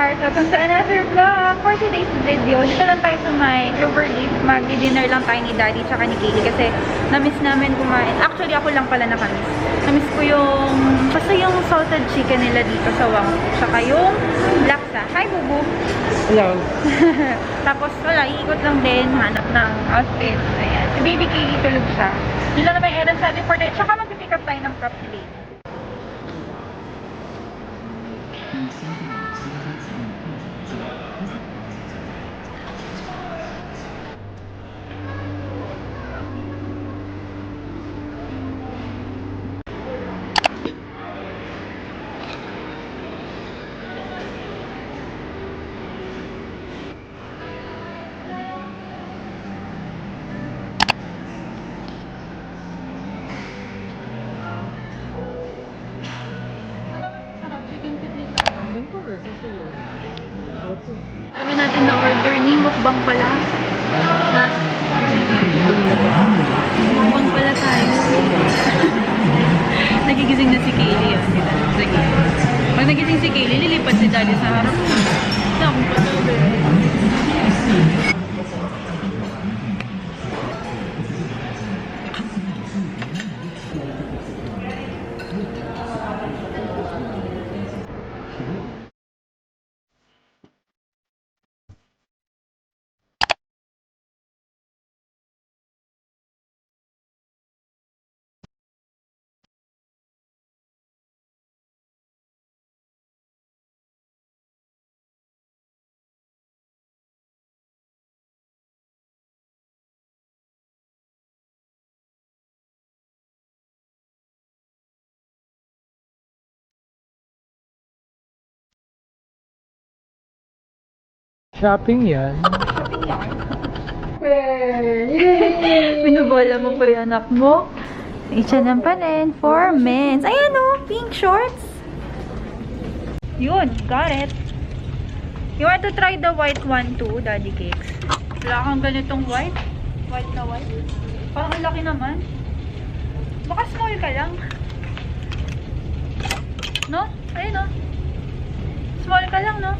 guys! Welcome to another vlog! For today's video, dito lang tayo sa may Cloverleaf. Mag-dinner lang tayo ni Daddy tsaka ni Kaylee kasi na-miss namin kumain. Actually, ako lang pala nakamiss. Na-miss ko yung, basta yung salted chicken nila dito sa Wangfu. Tsaka yung laksa. Hi, Bubu! Hello. Tapos, wala, iikot lang din, hanap ng outfit. Ayan. Si Baby Kaylee tulog siya. Yun lang naman yung errands natin for today. Tsaka mag-pick up tayo ng props today. Kami natin na-order ni mukbang pala. Mukbang pala tayo. Nagigising na si Kaylee. Diba? Sige. Pag nagising si Kaylee, lilipat si Daddy sa harap. Hindi akong patuloy. Shopping yan. Pinubola mo pa yung anak mo. H&M pa rin. For men's. Ayan o, pink shorts. Yun, got it. You want to try the white one too, Daddy Cakes? Wala kang ganitong white? White na white? Parang ang laki naman. Baka small ka lang. No? Ayun o. Small ka lang, no?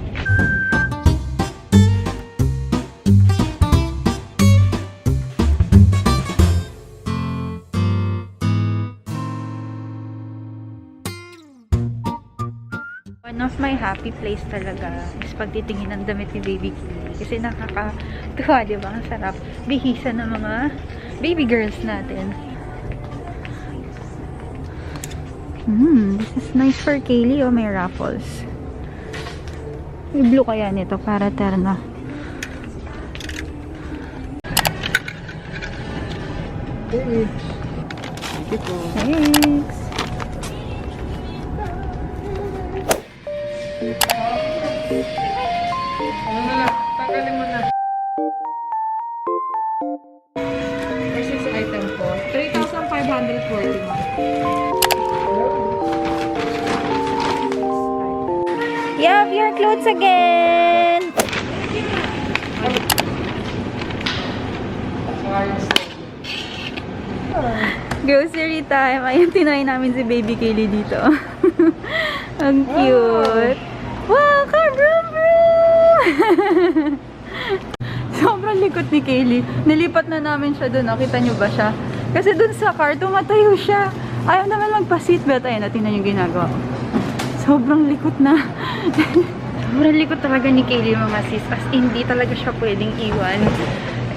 One of my happy place talaga is pagtitingin ng damit ni Baby Kaylee. Kasi nakakatuwa, di ba? Ang sarap. Bihisa ng mga baby girls natin. This is nice for Kaylee. Oh, may raffles. May blue kaya nito para terno. Thanks. Thanks. Ano na lang? Tanggalin mo na. Versus item ko. 3,540 mo. You have your clothes again! Grocery time. Ayun, tinayin namin si Baby Kaylee dito. Ang cute. Wow, car vroom vroom! Sobrang likot ni Kaylee. Nilipat na namin siya doon. Nakita niyo ba siya? Kasi doon sa car, tumatayo siya. Ayaw naman magpa-seatbelt. Ayun, tingnan yung ginagawa. Sobrang likot na. Sobrang likot talaga ni Kaylee, mga sis. As hindi talaga siya pwedeng iwan.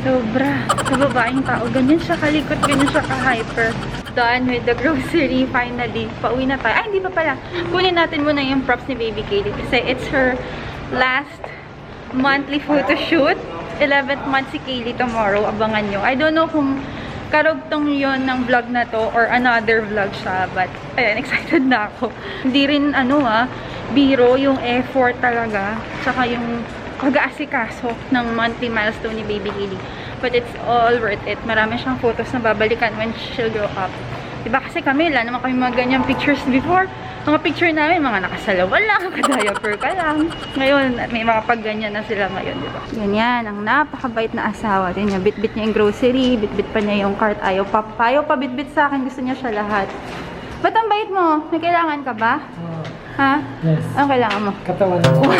Sobra. Sa babaeng tao, ganyan siya kalikot, ganyan siya ka-hyper. Done with the grocery, finally. Pauwi na tayo. Ay, hindi pa pala. Kunin natin muna yung props ni Baby Kaylee. Kasi it's her last monthly photo shoot. 11th month si Kaylee tomorrow. Abangan nyo. I don't know kung karugtong yon ng vlog na to or another vlog siya. But, ayan, excited na ako. Hindi rin, biro yung effort talaga. Tsaka yung pag-aasikaso ng monthly milestone ni Baby Kaylee. But it's all worth it. Marami siyang photos na babalikan when she'll grow up. Diba kasi kami, wala naman kami mga ganyang pictures before. Mga picture namin, mga nakasalawan lang, nakadiaper ka lang. Ngayon, may mga pagganyan na sila ngayon, diba? Ganyan, ang napakabait na asawa. Tingnan niya, bit-bit niya yung grocery, bit-bit pa niya yung cart. Ayaw pa bit-bit sa akin, gusto niya siya lahat. Ba't ang bait mo? May kailangan ka ba? Ha? Yes. Anong kailangan mo? Katawan mo.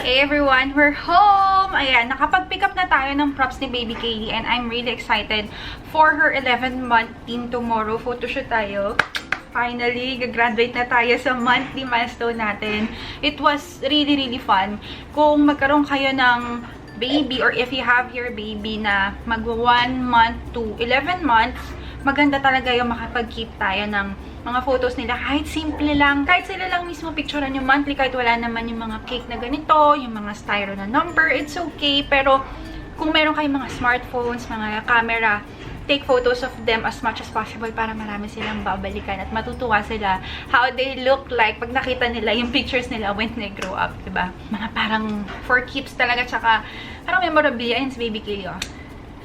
Hey everyone, we're home! Ayan, nakapag-pick up na tayo ng props ni Baby Kaylee and I'm really excited for her 11-month teen tomorrow. Photoshoot tayo. Finally, gagraduate na tayo sa monthly milestone natin. It was really, really fun. Kung magkaroon kayo ng baby or if you have your baby na mag-1 month to 11 months, maganda talaga yung makapag-keep tayo ng mga photos nila. Kahit simple lang, kahit sila lang mismo picturean yung monthly, kahit wala naman yung mga cake na ganito, yung mga styro na number, it's okay. Pero kung meron kayong mga smartphones, mga camera, take photos of them as much as possible para marami silang babalikan at matutuwa sila how they look like pag nakita nila yung pictures nila when they grow up, diba? Mga parang for keeps talaga, tsaka parang memorabilia. Yan si Baby Kaylee, oh.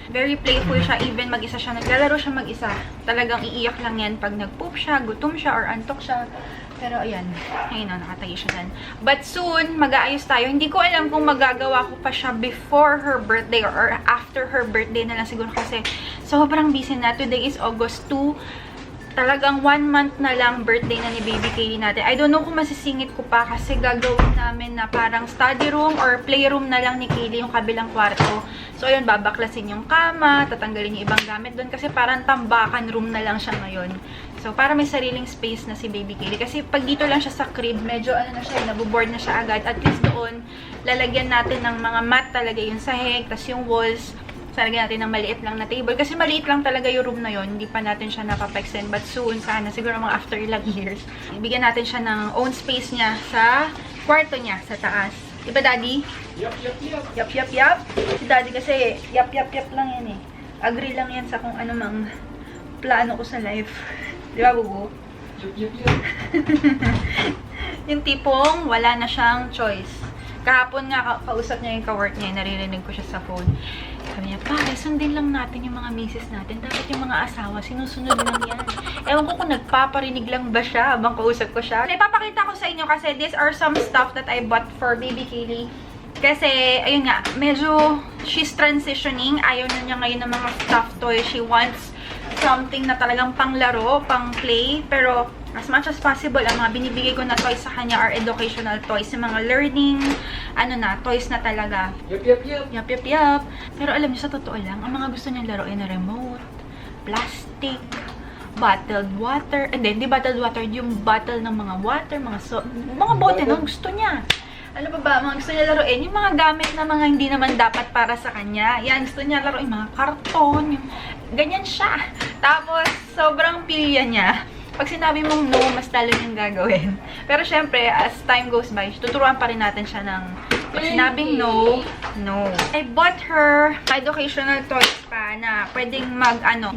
Very playful siya, even mag-isa siya. Naglalaro siya mag-isa. Talagang iiyak lang yan pag nag-poop siya, gutom siya, or antok siya. Pero ayan, ayun na, nakatayo siya dyan. But soon, mag-aayos tayo. Hindi ko alam kung magagawa ko pa siya before her birthday or after her birthday na lang siguro kasi sobrang busy na. Today is August 2. Talagang 1 month na lang birthday na ni Baby Kaylee natin. I don't know kung masisingit ko pa kasi gagawin namin na parang study room or playroom na lang ni Kaylee yung kabilang kwarto. So, ayun, babaklasin yung kama, tatanggalin yung ibang gamit doon kasi parang tambakan room na lang siya ngayon. So, para may sariling space na si Baby Kaylee. Kasi pag dito lang siya sa crib, medyo ano na siya, nabuboard na siya agad. At least doon, lalagyan natin ng mga mat talaga yung sahig, tas yung walls. Lalagyan natin ng maliit lang na table. Kasi maliit lang talaga yung room na yon. Hindi pa natin siya napapa-extend. But soon, sana, siguro mga after ilang years, ibigyan natin siya ng own space niya sa kwarto niya, sa taas. Diba, Daddy? Yup. Yup. Si Daddy kasi, yup lang yan eh. Agree lang yan sa kung ano mang plano ko sa life. Di ba, Bubu? Yup. Yung tipong wala na siyang choice. Kahapon nga, kausap niya yung ka-work niya, naririnig ko siya sa phone. Sabi niya, pare, sundin lang natin yung mga misis natin. Dapat yung mga asawa, sinusunod lang yan. Ewan ko kung nagpaparinig lang ba siya habang kausap ko siya. Ipapakita ko sa inyo kasi these are some stuff that I bought for Baby Kaylee. Kasi, ayun nga, medyo she's transitioning. Ayaw na niya ngayon ng mga stuffed toys. She wants something na talagang panglaro, pang play. Pero, as much as possible, ang mga binibigay ko na toys sa kanya are educational toys. Yung mga learning, toys na talaga. Yup. Pero alam niyo, sa totoo lang, ang mga gusto niyang laruin na remote, plastic, bottled water. Hindi bottled water, yung bottle ng mga water, mga bote na gusto niya. Ano ba, mga gusto niya laruin, yung mga gamit na mga hindi naman dapat para sa kanya. Yan, gusto niya laruin, mga karton, yung ganyan siya. Tapos, sobrang pilya niya. Pag sinabi mong no, mas lalo niyang gagawin. Pero syempre, as time goes by, tuturuan pa rin natin siya ng pag sinabing no, no. I bought her educational toys pa na pwedeng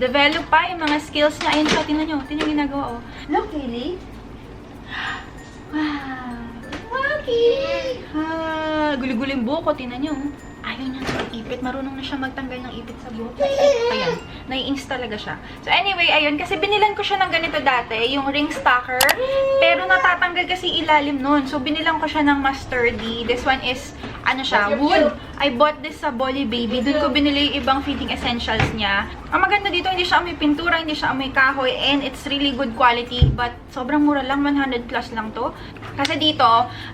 develop pa yung mga skills niya. Ayun siya, tingnan niyo yung ginagawa, oh. Look, Kaylee. Wow. Waki! Guli-guling buko, tingnan niyo. Ayaw niya ng ipit. Marunong na siya magtanggal ng ipit sa buhok. Ayan. Nai-ings talaga siya. So anyway, ayun. Kasi binilan ko siya ng ganito dati. Yung ring stacker. Pero natatanggal kasi ilalim nun. So binilan ko siya ng Mustardy. This one is, wood. I bought this sa Bolly Baby. Doon ko binili yung ibang feeding essentials niya. Ang maganda dito, hindi siya amoy pintura, hindi siya amoy kahoy, and it's really good quality. But sobrang mura lang, 100 plus lang to. Kasi dito,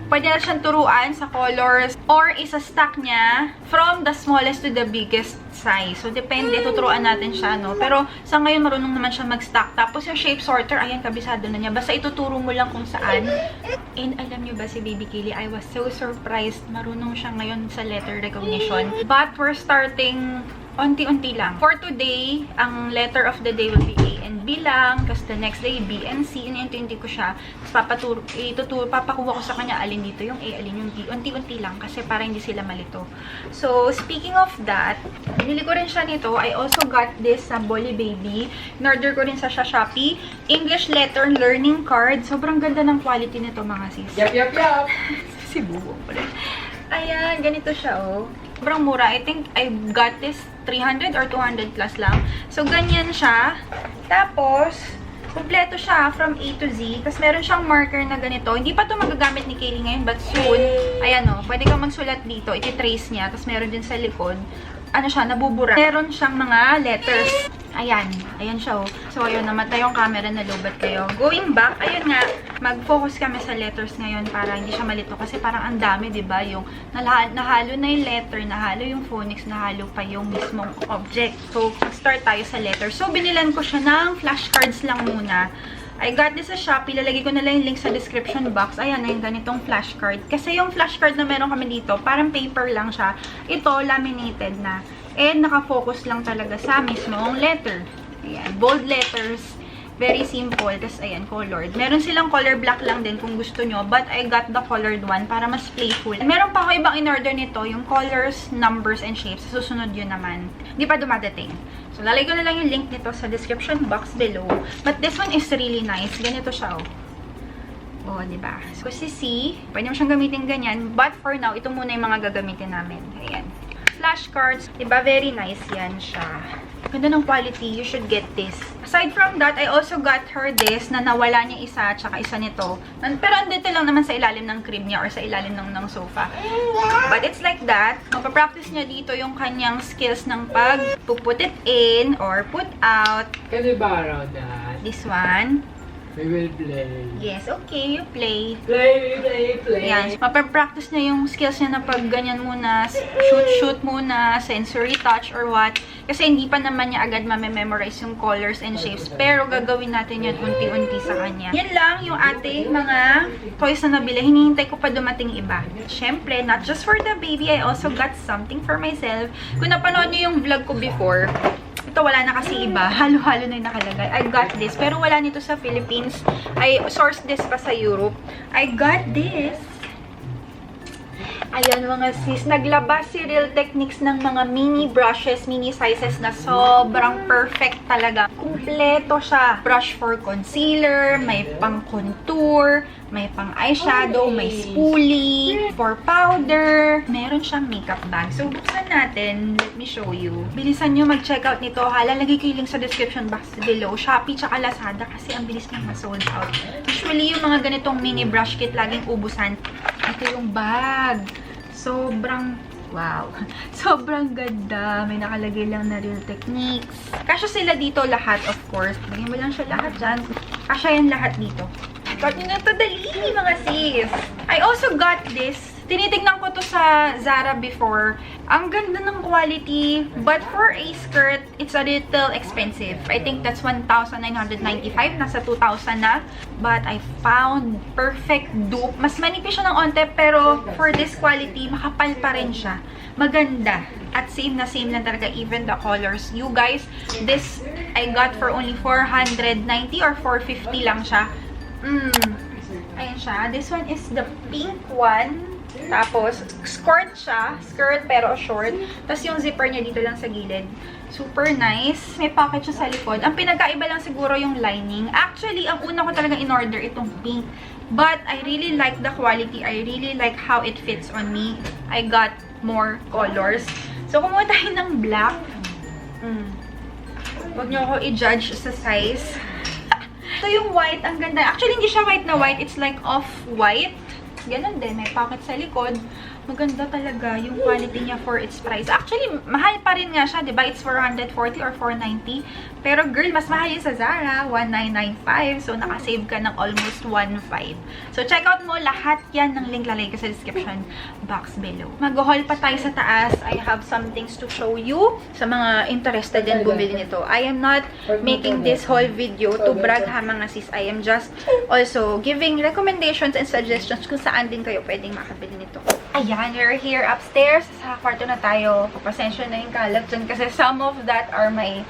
pwede na siyang turuan sa colors or isa-stack niya from the smallest to the biggest size. So, depende, tuturuan natin siya, no? Pero, sa ngayon, marunong naman siya mag-stack. Tapos, yung shape sorter, ayan, kabisado na niya. Basta ituturo mo lang kung saan. And, alam niyo ba, si Baby Kaylee, I was so surprised. Marunong siya ngayon sa letter recognition. But, we're starting unti-unti lang. For today, ang letter of the day will be A and B lang. Tapos the next day, B and C. Unti-unti ko siya. Tapos papakuha ko sa kanya alin dito yung A, alin yung B. Unti-unti lang kasi para hindi sila malito. So, speaking of that, binili ko rin siya nito. I also got this sa Bolly Baby. In-order ko rin sa Shopee. English letter learning card. Sobrang ganda ng quality nito, mga sis. Yup. Si Bubo pala. Ayan, ganito siya, oh. Sobrang mura. I think I got this 300 or 200 plus lang. So, ganyan siya. Tapos, kompleto siya from A to Z. Tapos, meron siyang marker na ganito. Hindi pa ito magagamit ni Kaylee ngayon, but soon, ayan o, pwede kang magsulat dito. Iti-trace niya. Tapos, meron din sa likod. ano siya, nabubura. Meron siyang mga letters. Ayan. Ayan siya, oh. So, ayun, namatay yung camera, nalubat kayo. Going back, ayun nga, mag-focus kami sa letters ngayon para hindi siya malito. Kasi parang ang dami, diba? Yung nahalo na yung letter, nahalo yung phonics, nahalo pa yung mismong object. So, start tayo sa letters. So, binilan ko siya ng flashcards lang muna. I got this sa Shopee. Lalagay ko na lang yung link sa description box. Ayan na yung ganitong flashcard. Kasi yung flashcard na meron kami dito, parang paper lang siya. Ito, laminated na. And nakafocus lang talaga sa mismong letter. Ayan, bold letters. Very simple. Tapos, ayan, colored. Meron silang color black lang din kung gusto nyo. But I got the colored one para mas playful. Meron pa ako ibang in-order nito. Yung colors, numbers, and shapes. Susunod yun naman. Hindi pa dumadating. So, lalagay ko na lang yung link nito sa description box below. But this one is really nice. Ganito siya, oh. Oh, diba? So, si C, pwede mo siyang gamitin ganyan. But for now, ito muna yung mga gagamitin namin. Ayan. Flashcards. Diba? Very nice yan siya. Ganda ng quality. You should get this. Aside from that, I also got her this na nawala niya isa tsaka isa nito. Pero andito lang naman sa ilalim ng crib niya or sa ilalim ng sofa. But it's like that. Mapapractice niya dito yung kanyang skills ng put it in or put out. Can you borrow that? This one. We will play. Yes, okay. You play. Play. Yan. Mapapractice niya yung skills niya na pag ganyan muna, shoot muna, sensory touch or what. Kasi hindi pa naman niya agad mamememorize yung colors and shapes. Pero gagawin natin yan unti-unti sa kanya. Yan lang yung ating mga toys na nabili. Hinihintay ko pa dumating iba. Siyempre, not just for the baby, I also got something for myself. Kung napanood niyo yung vlog ko before, ito wala na kasi iba. Halo-halo na yung nakalagay. I got this. Pero wala nito sa Philippines. I sourced this pa sa Europe. I got this. Ayan mga sis, naglabas si Real Techniques ng mga mini brushes, mini sizes na sobrang perfect talaga. Kumpleto siya. Brush for concealer, may pang contour, may pang eyeshadow, may spoolie, for powder, meron siyang makeup bag. So, buksan natin. Let me show you. Bilisan nyo mag-check out nito. Lalagay ko yung link sa description box below. Shopee tsaka Lazada kasi ang bilis nang ma-sold out. Usually, yung mga ganitong mini brush kit laging ubusan. Ito yung bag. Sobrang, wow. Sobrang ganda. May nakalagay lang na Real Techniques. Kasya sila dito lahat, of course. Lagyan mo lang siya lahat dyan. Kasya yan lahat dito. Got nyo na ito dali, mga sis. I also got this. Tinitignan ko to sa Zara before. Ang ganda ng quality. But for a skirt, it's a little expensive. I think that's 1,995. Nasa 2,000 na. But I found perfect dupe. Mas manipis siya ng onte, pero for this quality, makapal pa rin siya. Maganda. At same na talaga, even the colors. You guys, this I got for only 490 or 450 lang siya. Ayan siya. This one is the pink one. Tapos, skirt siya. Skirt pero short. Tapos yung zipper niya dito lang sa gilid. Super nice. May pocket siya sa likod. Ang pinagkaiba lang siguro yung lining. Actually, ang una ko talaga in-order itong pink. But, I really like the quality. I really like how it fits on me. I got more colors. So, kumuha tayo ng black. Huwag niyo ako i-judge sa size. Ito yung white. Ang ganda. Actually, hindi siya white na white. It's like off-white. Ganon din. May pocket sa likod. Maganda talaga yung quality niya for its price. Actually, mahal pa rin nga siya, diba? It's 440 or 490. Pero girl, mas mahal yun sa Zara. 1995. So, nakasave ka ng almost 1.5. So, check out mo lahat yan ng link lalagay ko sa description box below. Mag-haul pa tayo sa taas. I have some things to show you sa mga interested din bumili nito. I am not making this whole video to brag ha mga sis. I am just also giving recommendations and suggestions kung saan din kayo pwedeng makabili nito. Ayan, we're here upstairs. Sa kwarto na tayo. Papasensya na yung kalat dyan kasi some of that are my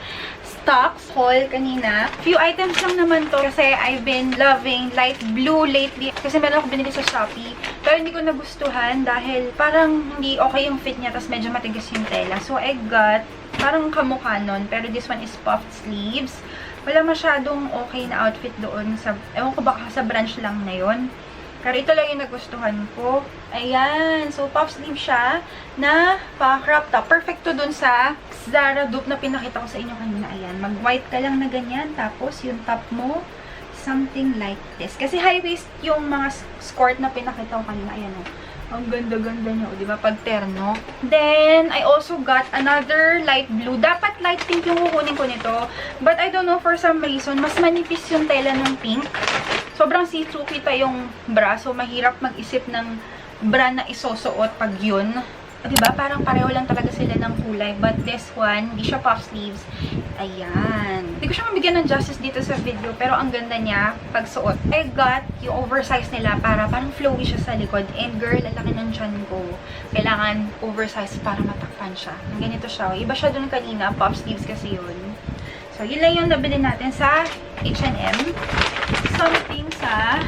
stocks haul kanina. Few items lang naman to kasi I've been loving light blue lately. Kasi meron ako binili sa Shopee. Pero hindi ko nagustuhan dahil parang hindi okay yung fit niya tapos medyo matigas yung tela. So I got parang kamukha nun. Pero this one is puffed sleeves. Wala masyadong okay na outfit doon. Ewan ko baka sa branch lang na yun. Pero ito lang yung nagustuhan ko. Ayan. So, puff sleeve siya na pa-crop top. Perfect to dun sa Zara dupe na pinakita ko sa inyo kanina. Ayan. Mag-white ka lang na ganyan. Tapos, yung top mo, something like this. Kasi high waist yung mga skirt na pinakita ko kanina. Ayan o. Ang ganda-ganda niya, di ba? Pag terno. Then, I also got another light blue. Dapat light pink yung kukunin ko nito. But I don't know, for some reason, mas manipis yung tela ng pink. Sobrang see-through kita yung bra. So, mahirap mag-isip ng bra na isusuot pag yun. Diba? Parang pareho lang talaga sila ng kulay. But this one, di siya puff sleeves. Ayan. Hindi ko siya mabigyan ng justice dito sa video. Pero ang ganda niya pag suot. I got yung oversize nila para parang flowy siya sa likod. And girl, lalaki ng tiyan ko. Kailangan oversize para matakpan siya. Ang ganito siya. Iba siya dun kanina. Puff sleeves kasi yun. So, yun lang yung nabili natin sa H&M. Something sa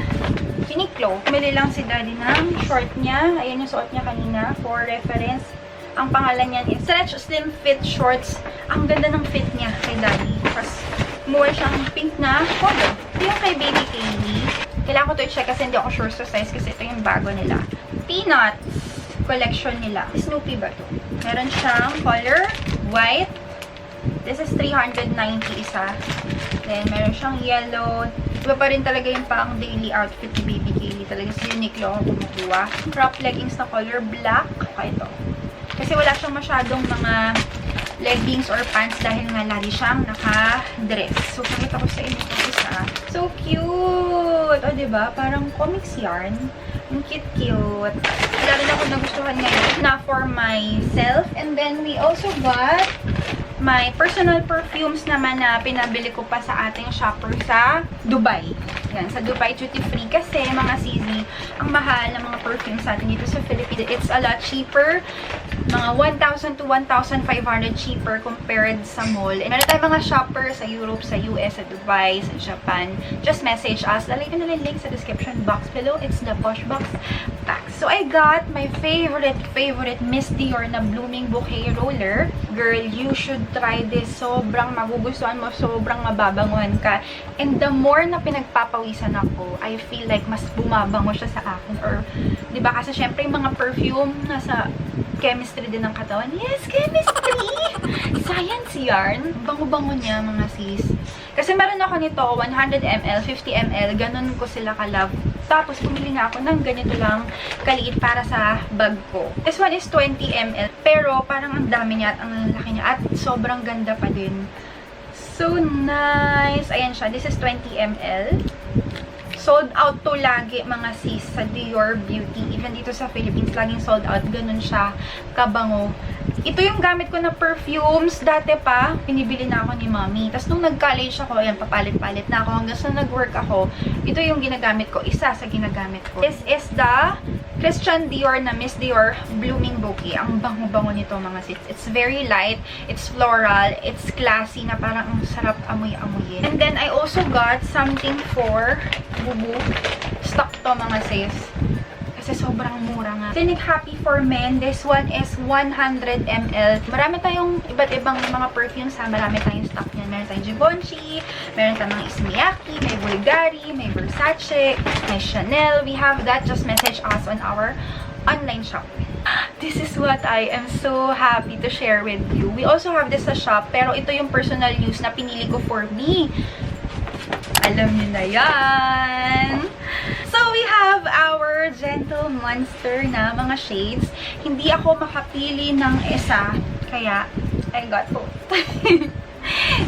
Uniqlo. Pumili lang si Daddy ng short niya. Ayan yung suot niya kanina. For reference, ang pangalan niya is Stretch Slim Fit Shorts. Ang ganda ng fit niya kay Daddy. Tapos, more siyang pink na color. Ito yung kay Baby Kaylee. Kailangan ko to i-check kasi hindi ako sure sa size kasi ito yung bago nila. Peanuts collection nila. Snoopy ba to? Meron siyang color white. This is 390 isa. Then, meron siyang yellow. Iba pa rin talaga yung pang daily outfit ni Baby Kaylee. Talaga sa Uniqlo ako kumukuha. Crop leggings na color black. Okay, ito. Kasi wala siyang masyadong mga leggings or pants dahil nga lagi siyang naka-dress. So, pakita ko sa inyo ito isa. So cute! O, diba? Parang comics yarn. Ang cute-cute. Lalo na ako nagustuhan ngayon na for myself. And then, we also got my personal perfumes naman na pinabili ko pa sa ating shopper sa Dubai. Yan, sa Dubai Duty Free kasi mga CZ, ang mahal ng mga perfumes sa atin dito sa Philippines. It's a lot cheaper. Mga 1,000 to 1,500 cheaper compared sa mall. And meron tayong mga shopper sa Europe, sa US, sa Dubai, sa Japan. Just message us. Lalagay ko na lang link sa description box below. It's the Poshbox Packs. So, I got my favorite Miss Dior na Blooming Bouquet Roller. Girl, you should try this. Sobrang magugustuhan mo. Sobrang mababanguhan ka. And the more na pinagpapawisan ako, I feel like mas bumabango siya sa akin. Or, di ba? Kasi syempre yung mga perfume nasa chemistry din ng katawan. Yes, chemistry! Science yarn. Bango-bango niya, mga sis. Kasi meron ako nito, 100 ml, 50 ml. Ganun ko sila ka-love. Tapos, pumili nga ako ng ganito lang kaliit para sa bag ko. This one is 20 ml. Pero, parang ang dami niya at ang laki niya. At sobrang ganda pa din. So nice! Ayan siya. This is 20 ml. Sold out to lagi mga sis sa Dior Beauty. Even dito sa Philippines, laging sold out. Ganun siya kabango. Ito yung gamit ko na perfumes. Dati pa, pinibili na ako ni Mommy. Tapos nung nag-college ako, ayan, papalit-palit na ako. Hanggang sa nag-work ako, ito yung ginagamit ko. Isa sa ginagamit ko. This is the Christian Dior na Miss Dior Blooming Bouquet. Ang bango-bango nito mga sis. It's very light. It's floral. It's classy na parang ang sarap amoy-amoyin. And then, I also got something for bubu. Stock to mga sis. Kasi sobrang mura nga. Clinic Happy for Men. This one is 100 ml. Marami tayong iba't ibang mga perfumes ha. Marami tayong stock niyan. Meron tayong Givenchy, meron tayong mga Ismiyaki, may Bulgari, may Versace, may Chanel. We have that. Just message us on our online shop. This is what I am so happy to share with you. We also have this sa shop, pero ito yung personal use na pinili ko for me. Alam niyo na yan! So, we have our Gentle Monster na mga shades. Hindi ako makapili ng isa, kaya I got both.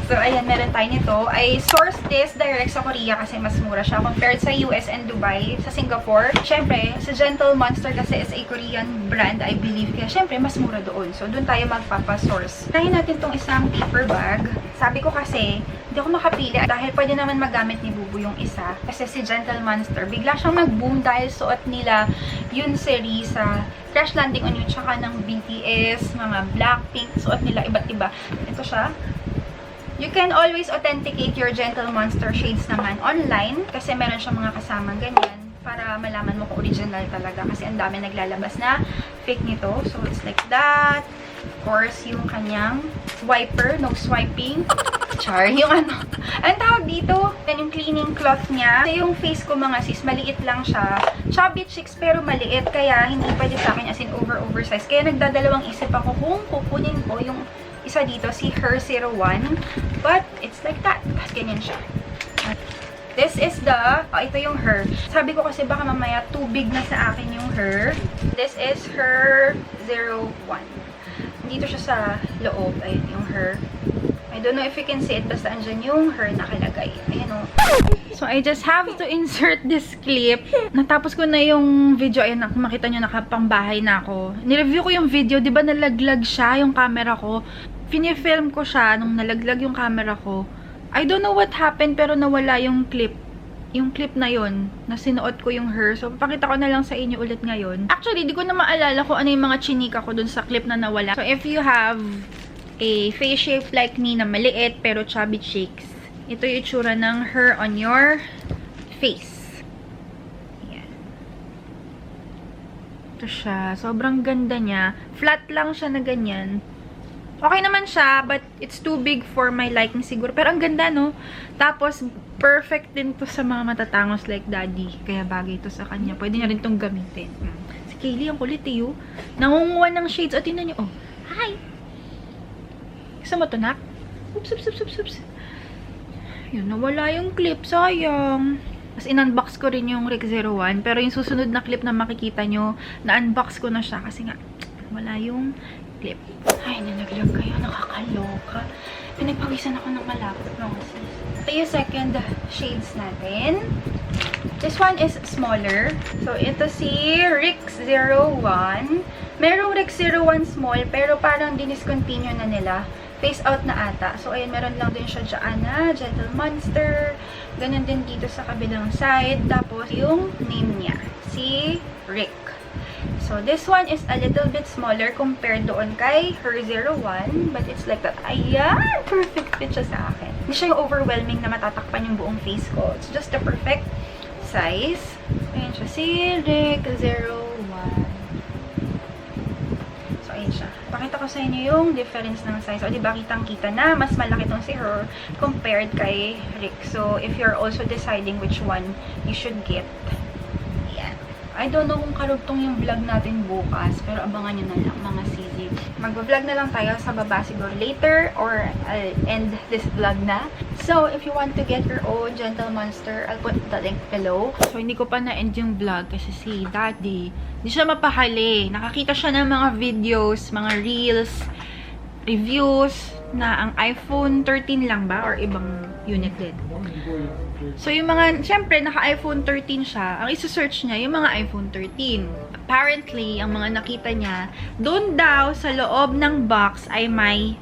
So, ayan, meron tayo nito. I sourced this direct sa Korea kasi mas mura siya compared sa US and Dubai. Sa Singapore, syempre, sa Gentle Monster kasi is a Korean brand, I believe. Kaya syempre, mas mura doon. So, doon tayo magpapasource. Try natin tong isang paper bag. Sabi ko kasi, hindi ako makapili dahil pwede naman magamit ni Bubu yung isa. Kasi si Gentle Monster, bigla siyang nag-boom dahil suot nila yun series sa Crash Landing on You, tsaka ng BTS, mga Blackpink, suot nila iba't iba. Ito siya. You can always authenticate your Gentle Monster shades naman online kasi meron siyang mga kasamang ganyan para malaman mo kung original talaga kasi ang dami naglalabas na fake nito. So, it's like that. Of course, yung kanyang wiper, no swiping. Char, yung ano. Ang tawag dito, yan yung cleaning cloth niya. Kasi yung face ko mga sis, maliit lang siya. Chubby cheeks pero maliit kaya hindi pwede sa akin as in oversized. Kaya nagdadalawang isip ako kung kukunin ko yung isa dito, si Her 01. But, it's like that. Tapos ganyan siya. This is the, ito yung her. Sabi ko kasi baka mamaya too big na sa akin yung her. This is her 01. Dito siya sa loob. Ayun yung her. I don't know if you can see it. Basta andyan yung her nakalagay. Ayan o. So, I just have to insert this clip. Natapos ko na yung video. Ayan, makita nyo, nakapangbahay na ako. Nireview ko yung video. Diba nalaglag siya yung camera ko? Finifilm ko siya nung nalaglag yung camera ko. I don't know what happened, pero nawala yung clip. Yung clip na yon na sinuot ko yung her. So, papakita ko na lang sa inyo ulit ngayon. Actually, di ko na maalala kung ano yung mga chinika ko dun sa clip na nawala. So, if you have a face shape like me na maliit pero chubby cheeks, ito yung itsura ng her on your face. Ayan. Ito siya. Sobrang ganda niya. Flat lang siya na ganyan. Okay naman siya, but it's too big for my liking siguro. Pero ang ganda, no? Tapos, perfect din to sa mga matatangos like daddy. Kaya bagay to sa kanya. Pwede niya rin tong gamitin. Si Kaylee, ang kulit eh, oh. Nangunguha ng shades. O, tingnan niyo, oh. Hi! Gusto mo to, nak? Oops, oops, oops, oops, oops. Yun, nawala yung clip. Sayang. Tapos, in-unbox ko rin yung Rick 01. Pero yung susunod na clip na makikita nyo, na-unbox ko na siya. Kasi nga, wala yung clip. Ay, nalaglag kayo. Nakakaloka. Pinagpawisan ako ng malapot. No, ito yung second shades natin. This one is smaller. So, ito si Rick 01. Merong Rick 01 small, pero parang diniscontinue na nila. Face out na ata. So, ayan, meron lang din siya dyan na Gentle Monster. Ganun din dito sa kabilang side. Tapos, yung name niya. Si Rick. So, this one is a little bit smaller compared doon kay her 01. But it's like that. Ayan! Perfect fit siya sa akin. Hindi siya yung overwhelming na matatakpan yung buong face ko. It's just the perfect size. Ayan siya. Si Rick 01. So, ayan siya. Pakita ko sa inyo yung difference ng size. O, diba, kitang-kita na mas malaki tong si her compared kay Rick. So, if you're also deciding which one you should get, I don't know kung karugtong yung vlog natin bukas, pero abangan nyo na lang mga sisi. Mag-vlog na lang tayo sa baba siguro later, or I'll end this vlog na. So, if you want to get your own Gentle Monster, I'll put the link below. So, hindi ko pa na-end yung vlog kasi si Daddy, hindi siya mapahali. Nakakita siya ng mga videos, mga reels, reviews, na ang iPhone 13 lang ba? Or ibang unit din? So, yung mga, syempre, naka-iPhone 13 siya. Ang isa-search niya, yung mga iPhone 13. Apparently, ang mga nakita niya, doon daw sa loob ng box ay may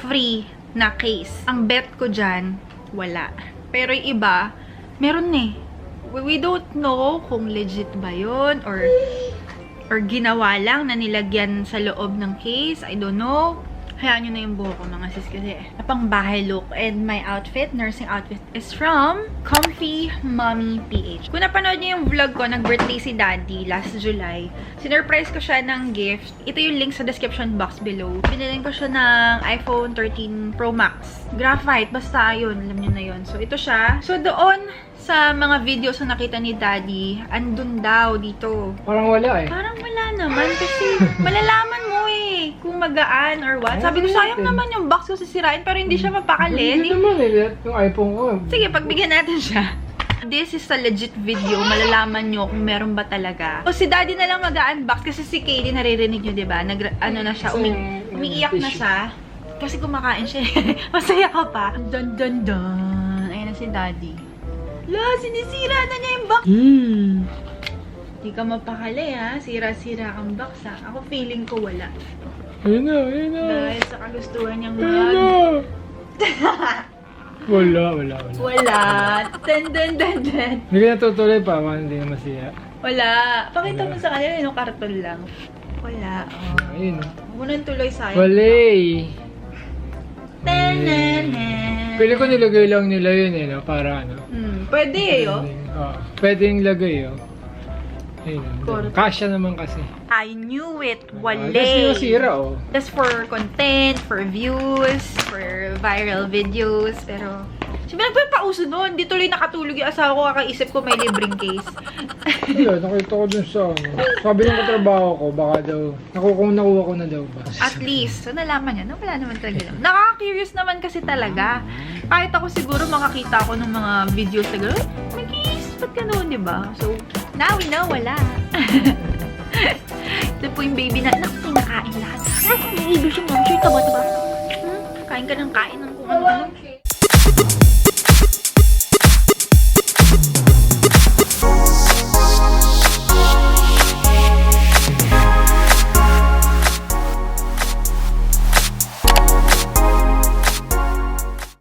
free na case. Ang bet ko dyan, wala. Pero yung iba, meron eh. We don't know kung legit ba yun or ginawa lang na nilagyan sa loob ng case. I don't know. Hayaan nyo na yung buho ko mga sis kasi napang bahay look. And my outfit, nursing outfit, is from Comfy Mommy PH. Kung napanood nyo yung vlog ko, nag-birthday si Daddy last July. Sinurprise ko siya ng gift. Ito yung link sa description box below. Binilin ko siya ng iPhone 13 Pro Max. Graphite, basta yun. Alam nyo na yun. So, ito siya. So, doon sa mga videos na nakita ni Daddy, andun daw dito. Parang wala eh. Parang wala naman kasi malalaman mo eh kung magaan or what. Sabi ko, sayang naman yung box ko sisirain pero hindi siya mapakali. Hindi naman eh. Yung iPhone ko. Sige, pagbigyan natin siya. This is a legit video. Malalaman nyo kung meron ba talaga. O si Daddy na lang mag-unbox kasi si Kaylee naririnig nyo, diba? Ano na siya, umiiyak na siya. Kasi kumakain siya. Masaya ka pa. Dun dun dun. Ayan na si Daddy. La, sinisira na niya yung box. Hindi ka mapakali ha. Sira-sira ang box ha. Ako feeling ko wala. Ayun na, ayun na. Dahil sa kagustuhan niyang Ayun mag... na. Wala. Wala. Dun dun dun dun. Hindi ka natutuloy pa, hindi na masira. Wala. Pakita mo sa kanila yung karton lang. Wala. Oh. Ayun. Huwag mo nang tuloy sa'yo. Walay. Tanana. Pili ko nilagay lang nila yun eh, no? Para ano. Pwede eh, oh. Pwedeng lagay, oh. Ayun. Correct. Kasya naman kasi. I knew it. Kasi Wale. nasira, oh. Just for content, for views, for viral videos. Pero, Sabi nagpapauso nun. Di tuloy nakatulog yung asawa ko. Kakaisip ko may libreng case. Wala, nakita ko dun sa ano. Sabi ng katrabaho ko, baka daw, nakuha ko na daw ba? At least, so nalaman niya na wala naman talaga. Nakaka-curious naman kasi talaga. Kahit ako siguro makakita ako ng mga videos na gano'n, may case, ba't gano'n, di ba? So, now we know, wala. Ito po yung baby na, kinakain lahat. Ay, kung naiibig yung mom, sure, taba-taba. Kain ka ng kain ng kung ano-ano.